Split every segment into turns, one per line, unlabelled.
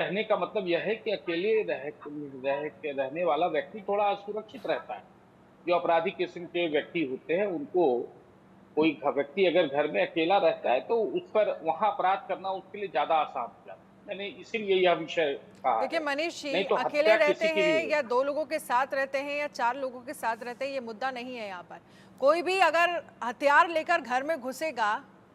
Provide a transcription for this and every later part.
रहने का मतलब यह है कि अकेले रहने वाला व्यक्ति थोड़ा असुरक्षित रहता है। जो अपराधी किस्म के व्यक्ति होते हैं, उनको कोई व्यक्ति अगर घर में अकेला रहता है, तो उस पर वहाँ अपराध करना उसके लिए ज़्यादा आसान हो जाता है। मैंने इसीलिए यह विषय कहा
देखिए
है।
मनीष जी,
नहीं तो
अकेले
हत्या
रहते
किसी की भी
हैं
हो
या
सकती
2 लोगों के साथ रहते हैं या 4 लोगों के साथ रहते हैं, ये मुद्दा नहीं है यहाँ पर। कोई भी अगर हथियार लेकर घर में घुसेगा,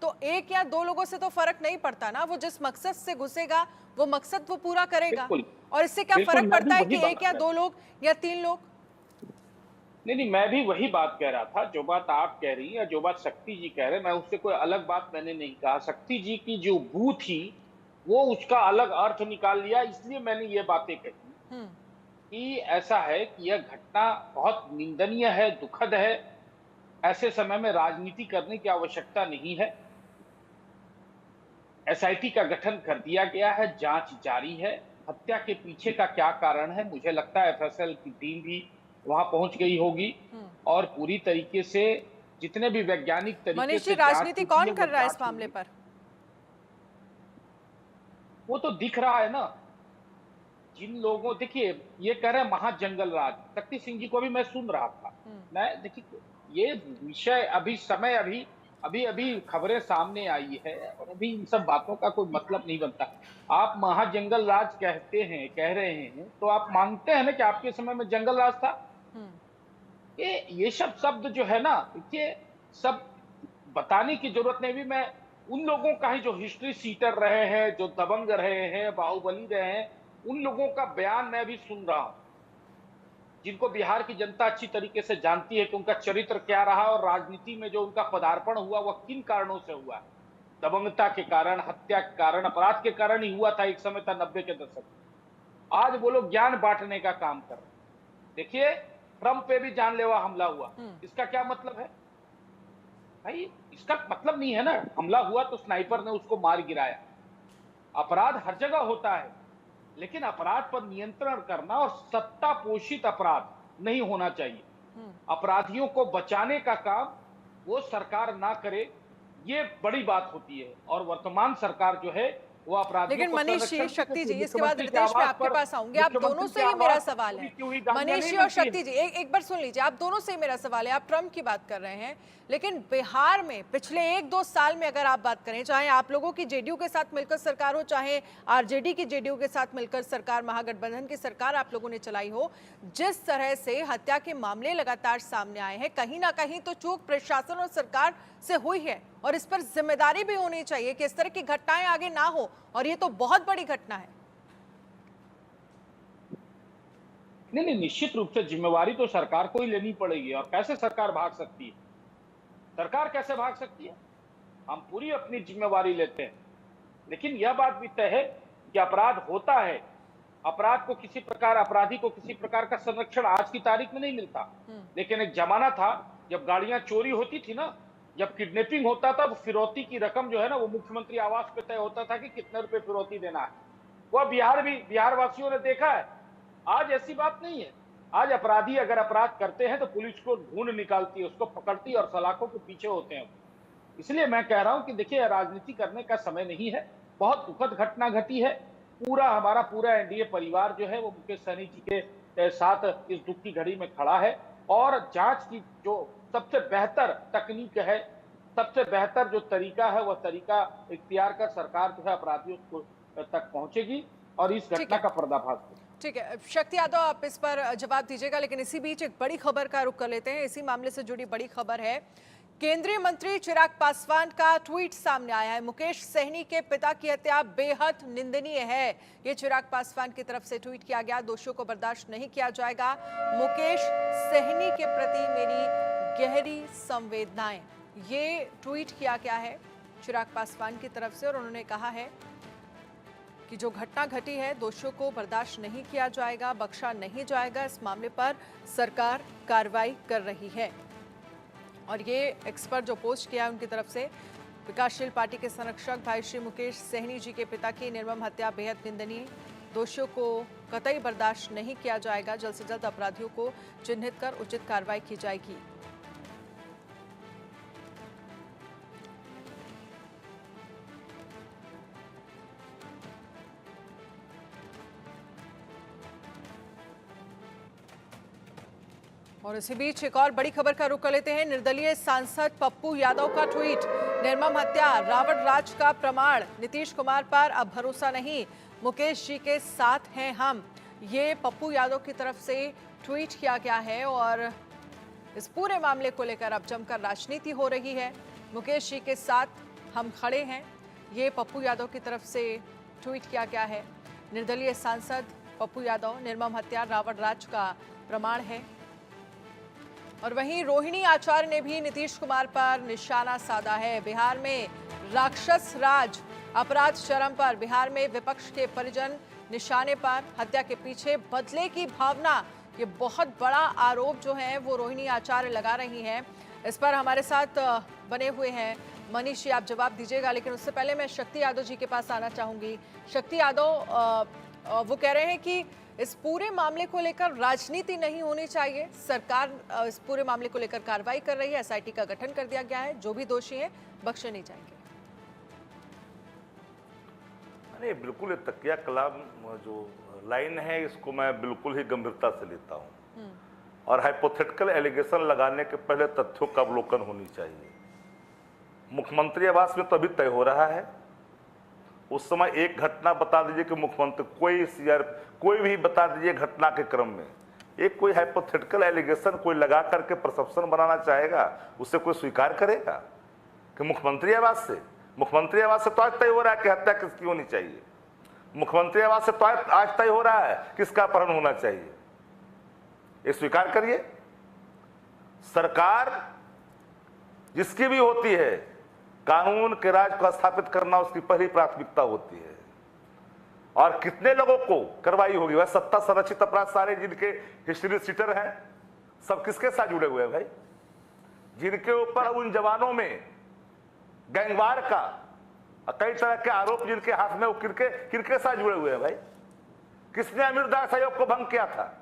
तो 1 या 2 लोगों से तो फ़र्क नहीं पड़ता ना, वो जिस मकसद से घुसेगा, वो मकसद वो पूरा
है।
करेगा।
बिल्कुल,
और इससे क्या
बिल्कुल,
फ़र्क
मैं भी
पड़ता है
वही
कि 1
बात
या
कह
2
रहा
लोग या 3 लोग?
नहीं, नहीं, मैं भी वही बात कह रहा था, जो बात आप कह रही हैं या जो बात शक्ति जी कह रहे हैं, मैं उससे कोई अलग बात मैंने नहीं कहा। शक्ति जी की जो बू थी, वो उसका अलग अर्थ निकाल लिया, इसलिए मैंने ये बातें कही
हुँ।
कि ऐसा है कि यह घटना बहुत निंदनीय है, दुखद है। ऐसे समय में राजनीति करने की आवश्यकता नहीं है। एसआईटी का गठन कर दिया गया है, जांच जारी है। हत्या के पीछे का क्या कारण है, मुझे लगता है एफएसएल की टीम भी वहां पहुंच गई होगी और पूरी तरीके से जितने भी वैज्ञानिक तरीके
मनीष जी,
से जांच
राजनीति
होती है
कौन
वो
कर रहा है इस
जांच
मामले
होगी।
पर?
वो तो दिख रहा है ना। जिन लोगों देखिए, ये कह रहे हैं महाजंगल राज, शक्ति सिंह जी को भी मैं सुन रहा था। मैं देखिए, ये विषय अभी समय अभी अभी अभी खबरें सामने आई है और अभी इन सब बातों का कोई मतलब नहीं बनता। आप महाजंगल राज कह रहे हैं, तो आप मानते हैं ना कि आपके समय में जंगल राज था? ये सब शब्द जो है ना, देखिए, सब बताने की जरूरत नहीं। भी मैं उन लोगों का ही जो हिस्ट्री सीटर रहे हैं, जो दबंग रहे हैं, बाहुबली रहे हैं, उन लोगों का बयान मैं भी सुन रहा हूं, जिनको बिहार की जनता अच्छी तरीके से जानती है कि उनका चरित्र क्या रहा और राजनीति में जो उनका पदार्पण हुआ वह किन कारणों से हुआ। दबंगता के कारण, हत्या के कारण, अपराध के कारण ही हुआ था। एक समय था 90 के दशक में। आज वो लोग ज्ञान बांटने का काम कर रहे हैं। देखिए, ट्रंप पे भी जानलेवा हमला हुआ। इसका क्या मतलब है भाई? इसका मतलब नहीं है ना। हमला हुआ तो स्नाइपर ने उसको मार गिराया। अपराध हर जगह होता है, लेकिन अपराध पर नियंत्रण करना और सत्ता पोषित अपराध नहीं होना चाहिए। अपराधियों को बचाने का काम वो सरकार ना करे, ये बड़ी बात होती है। और वर्तमान सरकार जो है, वो अपराधियों
लेकिन
को
मनीष जी,
संरक्षण क्यों
शक्ति
देती
जी,
है?
इसके बाद रितेश मैं आपके पास आऊंगी। आप दोनों
मुख्यमंत्री के
से ही मेरा
आवास पर
सवाल
चोरी
है।
की हुई गाड़ियां
मनीष
नहीं
जी और
मिलती है?
शक्ति जी, एक बार सुन लीजिए। आप दोनों से ही मेरा सवाल है। आप ट्रम्प की बात कर रहे हैं, लेकिन बिहार में पिछले 1-2 साल में अगर आप बात करें, चाहे आप लोगों की जेडीयू के साथ मिलकर सरकार हो, चाहे आरजेडी की जेडीयू के साथ मिलकर सरकार, महागठबंधन की सरकार आप लोगों ने चलाई हो, जिस तरह से हत्या के मामले लगातार सामने आए हैं, कहीं ना कहीं तो चूक प्रशासन और सरकार से हुई है और इस पर जिम्मेदारी भी होनी चाहिए कि इस तरह की घटनाएं आगे ना हो। और ये तो बहुत बड़ी घटना है।
नहीं, नहीं, निश्चित रूप से जिम्मेवारी तो सरकार को ही लेनी पड़ेगी। और कैसे सरकार भाग सकती है? सरकार कैसे भाग सकती है? हम पूरी अपनी जिम्मेवारी लेते हैं। लेकिन यह बात भी तय है कि अपराध होता है। अपराध को किसी प्रकार, अपराधी को किसी प्रकार का संरक्षण आज की तारीख में नहीं मिलता। लेकिन एक जमाना था जब गाड़ियां चोरी होती थी ना, जब किडनैपिंग होता था, तो फिरौती की रकम जो है ना, वो मुख्यमंत्री आवास पे तय होता था कि कितने रुपए फिरौती देना है। वह बिहार वासियों ने देखा है। आज ऐसी बात नहीं है। आज अपराधी अगर अपराध करते हैं तो पुलिस को ढूंढ निकालती है, उसको पकड़ती है और सलाखों के पीछे होते हैं। इसलिए मैं कह रहा हूं कि देखिए, राजनीति करने का समय नहीं है। बहुत दुखद घटना घटी है। हमारा पूरा एनडीए परिवार जो है वो मुकेश सहनी जी के साथ इस दुख की घड़ी में खड़ा है। और जांच की जो सबसे बेहतर तकनीक है, सबसे बेहतर जो तरीका है, वह तरीका इख्तियार कर सरकार जो है अपराधियों को तक पहुंचेगी और इस
ठीक
घटना
है।
का पर्दाफाश होगा।
ठीक है, शक्ति यादव आप इस पर जवाब दीजिएगा, लेकिन इसी बीच एक बड़ी खबर का रुख कर लेते हैं। इसी मामले से जुड़ी बड़ी खबर है। केंद्रीय मंत्री चिराग पासवान का ट्वीट सामने आया है। मुकेश सहनी के पिता की हत्या बेहद निंदनीय है, ये चिराग पासवान की तरफ से ट्वीट किया गया। दोषियों को बर्दाश्त नहीं किया जाएगा। मुकेश सहनी के प्रति मेरी गहरी संवेदनाएं, ये ट्वीट किया गया है चिराग पासवान की तरफ से। और उन्होंने कहा है कि जो घटना घटी है, दोषियों को बर्दाश्त नहीं किया जाएगा, बख्शा नहीं जाएगा। इस मामले पर सरकार कार्रवाई कर रही है। और ये एक्सपर्ट जो पोस्ट किया है उनकी तरफ से, विकासशील पार्टी के संरक्षक भाई श्री मुकेश सहनी जी के पिता की निर्मम हत्या बेहद निंदनीय, दोषियों को कतई बर्दाश्त नहीं किया जाएगा। जल्द से जल्द अपराधियों को चिन्हित कर उचित कार्रवाई की जाएगी। और इसी बीच एक और बड़ी खबर का रुख कर लेते हैं। निर्दलीय सांसद पप्पू यादव का ट्वीट, निर्मम हत्या रावण राज का प्रमाण, नीतीश कुमार पर अब भरोसा नहीं, मुकेश जी के साथ हैं हम। ये पप्पू यादव की तरफ से ट्वीट किया गया है और इस पूरे मामले को लेकर अब जमकर राजनीति हो रही है। मुकेश जी के साथ हम खड़े हैं, ये पप्पू यादव की तरफ से ट्वीट किया गया है। निर्दलीय सांसद पप्पू यादव, निर्मम हत्या रावण राज का प्रमाण है। और वहीं रोहिणी आचार्य ने भी नीतीश कुमार पर निशाना साधा है। बिहार में राक्षस राज, अपराध चरम पर, बिहार में विपक्ष के परिजन निशाने पर, हत्या के पीछे बदले की भावना, ये बहुत बड़ा आरोप जो है वो रोहिणी आचार्य लगा रही हैं। इस पर हमारे साथ बने हुए हैं मनीष जी, आप जवाब दीजिएगा, लेकिन उससे पहले मैं शक्ति यादव जी के पास आना चाहूंगी। शक्ति यादव, वो कह रहे हैं कि इस पूरे मामले को लेकर राजनीति नहीं होनी चाहिए, सरकार इस पूरे मामले को लेकर कार्रवाई कर रही है, एसआईटी का गठन कर दिया गया है, जो भी दोषी हैं बख्शे नहीं जाएंगे।
नहीं, बिल्कुल, ये तकिया कलाम जो लाइन है इसको मैं बिल्कुल ही गंभीरता से लेता हूं और हाइपोथेटिकल एलिगेशन लगाने के पहले तथ्यों का अवलोकन होनी चाहिए। मुख्यमंत्री आवास में तो अभी तय हो रहा है, उस समय एक घटना बता दीजिए कि मुख्यमंत्री कोई भी बता दीजिए घटना के क्रम में एक कोई हाइपोथेटिकल एलिगेशन कोई लगा करके परसेप्शन बनाना चाहेगा, उसे कोई स्वीकार करेगा कि मुख्यमंत्री आवास से तो आज तय हो रहा है कि हत्या किसकी होनी चाहिए, मुख्यमंत्री आवास से तो आज तय हो रहा है किसका अपहरण होना चाहिए, ये स्वीकार करिए। सरकार जिसकी भी होती है, कानून के राज को स्थापित करना उसकी पहली प्राथमिकता होती है। और कितने लोगों को कार्रवाई होगी? वह सत्ता संरक्षित अपराध सारे जिनके हिस्ट्री सीटर हैं, सब किसके साथ जुड़े हुए हैं भाई? जिनके ऊपर उन जवानों में गैंगवार का कई तरह के आरोप जिनके हाथ में, वो किनके साथ जुड़े हुए हैं भाई? किसने अमीरदास आयोग को भंग किया था?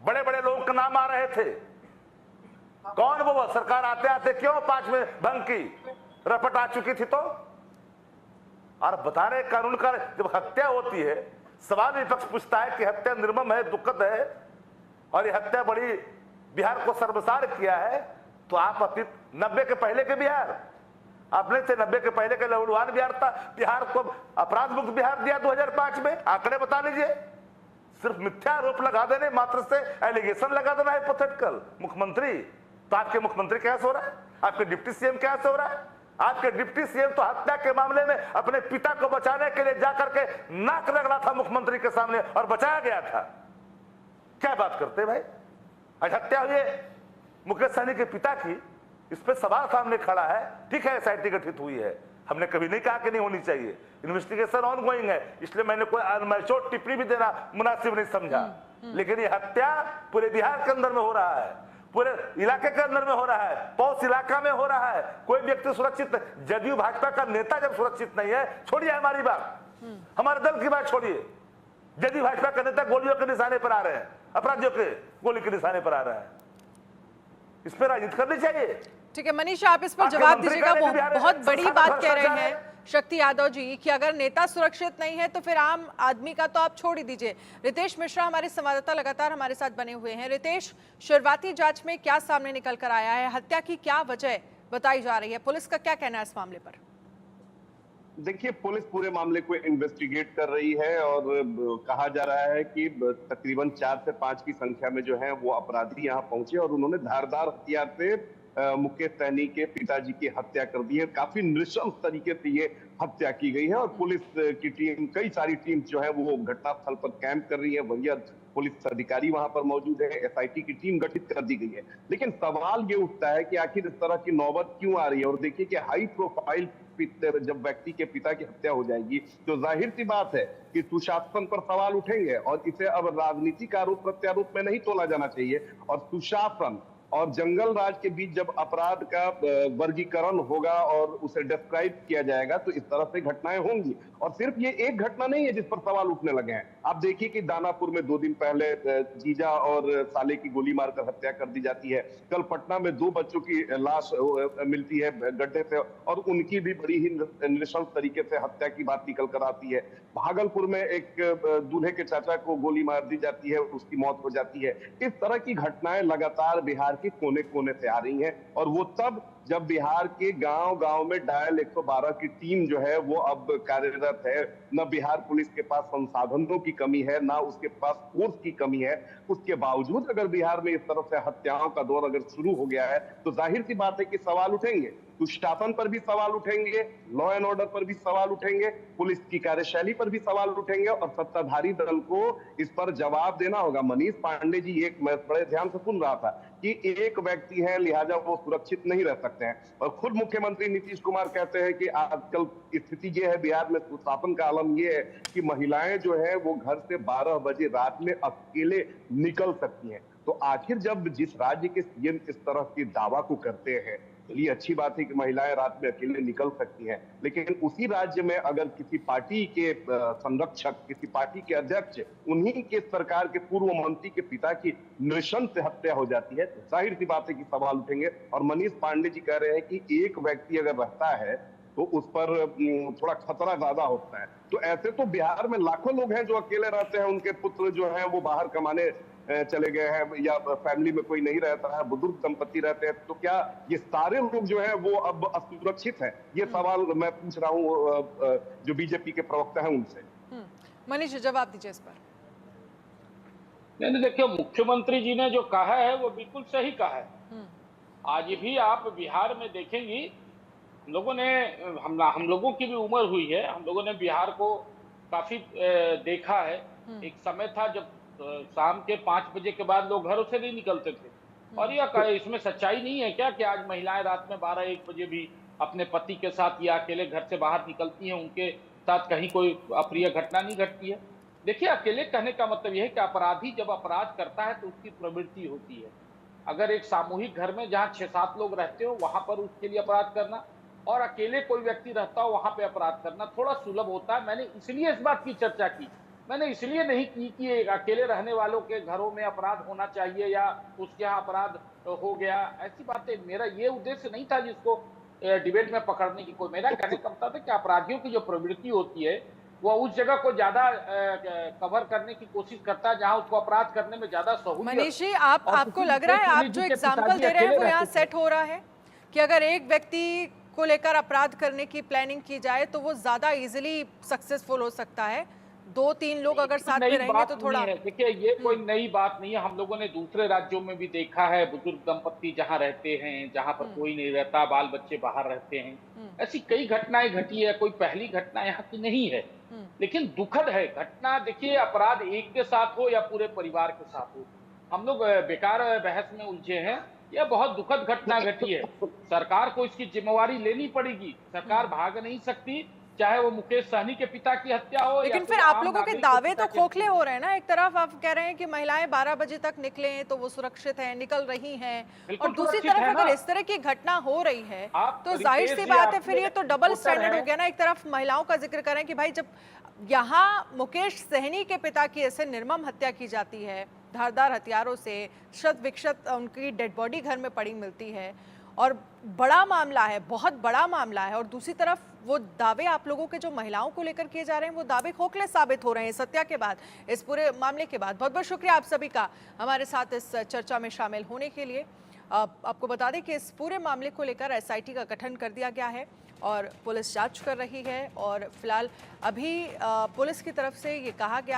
बड़े बड़े लोगों के नाम आ रहे थे, कौन वो? सरकार आते आते क्यों 5 में भंग की? रपट आ चुकी थी तो। और बता रहे कानून का जब हत्या होती है, सवाल विपक्ष पूछता है कि हत्या निर्मम है, दुखद है और ये हत्या बड़ी बिहार को शर्मसार किया है, तो आप अतीत 90 के पहले के बिहार आपने थे, 90 के पहले के लहूलुहान बिहार था, बिहार को अपराध मुक्त बिहार दिया 2005 में, आंकड़े बता लीजिए। सिर्फ मिथ्या आरोप लगा देने मात्र से, एलिगेशन लगा देना हाइपोथेटिकल। मुख्यमंत्री तो आपके मुख्यमंत्री कैसे हो रहा है? आपके डिप्टी सीएम कैसे हो रहा है? आपके डिप्टी सीएम तो हत्या के मामले में अपने पिता को बचाने के लिए जाकर के नाक रगड़ा था मुख्यमंत्री के सामने और बचाया गया था। क्या बात करते भाई? आज हत्या हुई है मुकेश सहनी के पिता की, इस पे सवाल सामने खड़ा है। ठीक है, एसआईटी गठित हुई है, हमने कभी नहीं कहा कि नहीं होनी चाहिए, इन्वेस्टिगेशन ऑन गोइंग है, इसलिए मैंने कोई अनमैच्योर टिप्पणी भी देना मुनासिब नहीं समझा। लेकिन ये हत्या पूरे बिहार के अंदर में हो रहा है, पूरे इलाके के अंदर में हो रहा है, पौष इलाका में हो रहा है, कोई व्यक्ति सुरक्षित, जदयू भाजपा का नेता जब सुरक्षित नहीं है, छोड़िए हमारी बात, हमारे दल की बात छोड़िए, जदयू भाजपा का नेता गोलियों के निशाने पर आ रहे हैं, अपराधियों के गोली के निशाने पर आ रहे हैं, इस पर राजनीति करनी चाहिए।
ठीक है मनीष, आप इस पर जवाब दीजिएगा। बहुत बड़ी बात कह रहे हैं शक्ति यादव जी कि अगर नेता सुरक्षित नहीं है तो फिर आम आदमी का तो आप छोड़ ही दीजिए। रितेश मिश्रा हमारे संवाददाता लगातार हमारे साथ बने हुए हैं। रितेश, शुरुआती जांच में क्या सामने निकल कर आया है? हत्या की क्या वजह बताई जा रही है? पुलिस का क्या कहना है इस मामले पर?
देखिए, पुलिस पूरे मामले को इन्वेस्टिगेट कर रही है और कहा जा रहा है कि तकरीबन 4 से 5 की संख्या में जो है वो अपराधी यहाँ पहुंचे और उन्होंने धारदार हथियार से मुकेश सहनी के पिताजी की हत्या कर दी है। काफी नृशंस तरीके से ये हत्या की गई है और पुलिस की टीम, कई सारी टीम जो है वो घटनास्थल पर कैंप कर रही है। वरीय पुलिस अधिकारी वहां पर मौजूद है, एसआईटी की टीम गठित कर दी गई है। लेकिन सवाल ये उठता है कि आखिर इस तरह की नौबत क्यों आ रही है? और देखिए कि हाई प्रोफाइल जब व्यक्ति के पिता की हत्या हो जाएगी तो जाहिर सी बात है कि सुशासन पर सवाल उठेंगे और इसे अब राजनीतिक आरोप प्रत्यारोप में नहीं तोला जाना चाहिए। और सुशासन और जंगल राज के बीच जब अपराध का वर्गीकरण होगा और उसे डिस्क्राइब किया जाएगा तो इस तरह से घटनाएं होंगी। और सिर्फ ये एक घटना नहीं है जिस पर सवाल उठने लगे हैं। आप देखिए कि दानापुर में 2 दिन पहले जीजा और साले की गोली मारकर हत्या कर दी जाती है। कल पटना में 2 बच्चों की लाश मिलती है गड्ढे से और उनकी भी बड़ी ही नृशंस तरीके से हत्या की बात निकल कर आती है। भागलपुर में एक दूल्हे के चाचा को गोली मार दी जाती है, उसकी मौत हो जाती है। इस तरह की घटनाएं लगातार बिहार के कोने कोने से आ रही हैं और वो तब जब बिहार के गांव गांव में डायल 112 की टीम जो है वो अब कार्यरत है। न बिहार पुलिस के पास संसाधनों की कमी है, ना उसके पास फोर्स की कमी है। उसके बावजूद अगर बिहार में इस तरह से हत्याओं का दौर अगर शुरू हो गया है तो जाहिर सी बात है कि सवाल उठेंगे। सुशासन पर भी सवाल उठेंगे, लॉ एंड ऑर्डर पर भी सवाल उठेंगे, पुलिस की कार्यशैली पर भी सवाल उठेंगे और सत्ताधारी दल को इस पर जवाब देना होगा। मनीष पांडे जी, एक मैं बड़े ध्यान से सुन रहा था कि एक व्यक्ति है लिहाजा वो सुरक्षित नहीं रह सकते हैं और खुद मुख्यमंत्री नीतीश कुमार कहते हैं कि आजकल स्थिति ये है बिहार में, सुशासन का आलम ये है कि महिलाएं जो है वो घर से 12 बजे रात में अकेले निकल सकती हैं। तो आखिर जब जिस राज्य के सीएम इस तरह के दावा को करते हैं, चलिए अच्छी बात है कि महिलाएं रात में अकेले निकल सकती हैं, लेकिन उसी राज्य में अगर किसी पार्टी के संरक्षक, किसी पार्टी के अध्यक्ष, उन्हीं के सरकार के पूर्व मंत्री के पिता की नृशंस हत्या हो जाती है तो जाहिर सी बात है कि सवाल उठेंगे। और मनीष पांडे जी कह रहे हैं कि एक व्यक्ति अगर रहता है तो उस पर थोड़ा खतरा ज्यादा होता है। तो ऐसे तो बिहार में लाखों लोग हैं जो अकेले रहते हैं, उनके पुत्र जो हैं वो बाहर कमाने चले गए हैं या फैमिली में कोई नहीं रहता है, बुजुर्ग दंपति रहते हैं। तो क्या ये सारे लोग जो है वो अब असुरक्षित हैं? ये सवाल मैं पूछ रहा हूँ जो बीजेपी के प्रवक्ता हैं उनसे।
मनीष जवाब दीजिए इस पर।
नहीं, देखिए मुख्यमंत्री जी ने जो कहा है वो बिल्कुल सही कहा है। आज भी आप बिहार में देखेंगी, लोगों ने हम लोगों की भी उम्र हुई है, हम लोगों ने बिहार को काफी देखा है। एक समय था जब शाम के 5 बजे के बाद लोग घरों से नहीं निकलते थे और यह इसमें सच्चाई नहीं है क्या कि आज महिलाएं रात में 12-1 बजे भी अपने पति के साथ या अकेले घर से बाहर निकलती हैं, उनके साथ कहीं कोई अप्रिय घटना नहीं घटती है? देखिए, अकेले कहने का मतलब यह है कि अपराधी जब अपराध करता है तो उसकी प्रवृत्ति होती है। अगर एक सामूहिक घर में जहाँ 6-7 लोग रहते हो वहां पर उसके लिए अपराध करना और अकेले कोई व्यक्ति रहता हो वहां पे अपराध करना थोड़ा सुलभ होता है। मैंने इसलिए इस बात की चर्चा की, मैंने इसलिए नहीं की कि अकेले रहने वालों के घरों में अपराध होना चाहिए या उसके यहाँ अपराध हो गया, ऐसी बातें, मेरा ये उद्देश्य नहीं था जिसको डिबेट में पकड़ने की। कोई मेरा कहने का मतलब है कि अपराधियों की जो प्रवृत्ति होती है वो उस जगह को ज्यादा कवर करने की कोशिश करता है जहां उसको अपराध करने में ज्यादा सहूलियत।
मनीष जी, आपको लग रहा है आप जो एग्जाम्पल दे रहे हैं वो यहाँ सेट हो रहा है कि अगर एक व्यक्ति को लेकर अपराध करने की प्लानिंग की जाए तो वो ज्यादा इजीली सक्सेसफुल हो सकता है? 2-3 लोग अगर साथ में रहेंगे तो थोड़ा।
देखिए, ये कोई नई बात नहीं है, हम लोगों ने दूसरे राज्यों में भी देखा है। बुजुर्ग दंपत्ति जहाँ रहते हैं, जहाँ पर कोई नहीं रहता, बाल बच्चे बाहर रहते हैं, ऐसी कई घटनाएं घटी है। कोई पहली घटना यहाँ की नहीं है, लेकिन दुखद है घटना। देखिए, अपराध एक के साथ हो या पूरे परिवार के साथ हो, हम लोग बेकार बहस में उलझे हैं। यह बहुत दुखद घटना घटी है, सरकार को इसकी जिम्मेवारी लेनी पड़ेगी। सरकार भाग नहीं सकती, चाहे वो मुकेश सहनी के पिता की हत्या हो।
लेकिन फिर आप लोगों के दावे तो खोखले हो रहे हैं ना। एक तरफ आप कह रहे हैं कि महिलाएं 12 बजे तक निकलें तो वो सुरक्षित हैं, निकल रही हैं, और दूसरी तरफ अगर इस तरह की घटना हो रही है तो जाहिर सी बात है फिर ये तो डबल स्टैंडर्ड हो गया ना। एक तरफ महिलाओं का जिक्र करें कि भाई जब यहाँ मुकेश सहनी के पिता की ऐसे निर्मम हत्या की जाती है, धारदार हथियारों से शत विक्षत उनकी डेड बॉडी घर में पड़ी मिलती है और बड़ा मामला है, बहुत बड़ा मामला है, और दूसरी तरफ वो दावे आप लोगों के जो महिलाओं को लेकर किए जा रहे हैं वो दावे खोखले साबित हो रहे हैं सत्या के बाद, इस पूरे मामले के बाद। बहुत बहुत शुक्रिया आप सभी का हमारे साथ इस चर्चा में शामिल होने के लिए। आपको बता दें कि इस पूरे मामले को लेकर एसआईटी का गठन कर दिया गया है और पुलिस जांच कर रही है और फिलहाल अभी पुलिस की तरफ से ये कहा गया है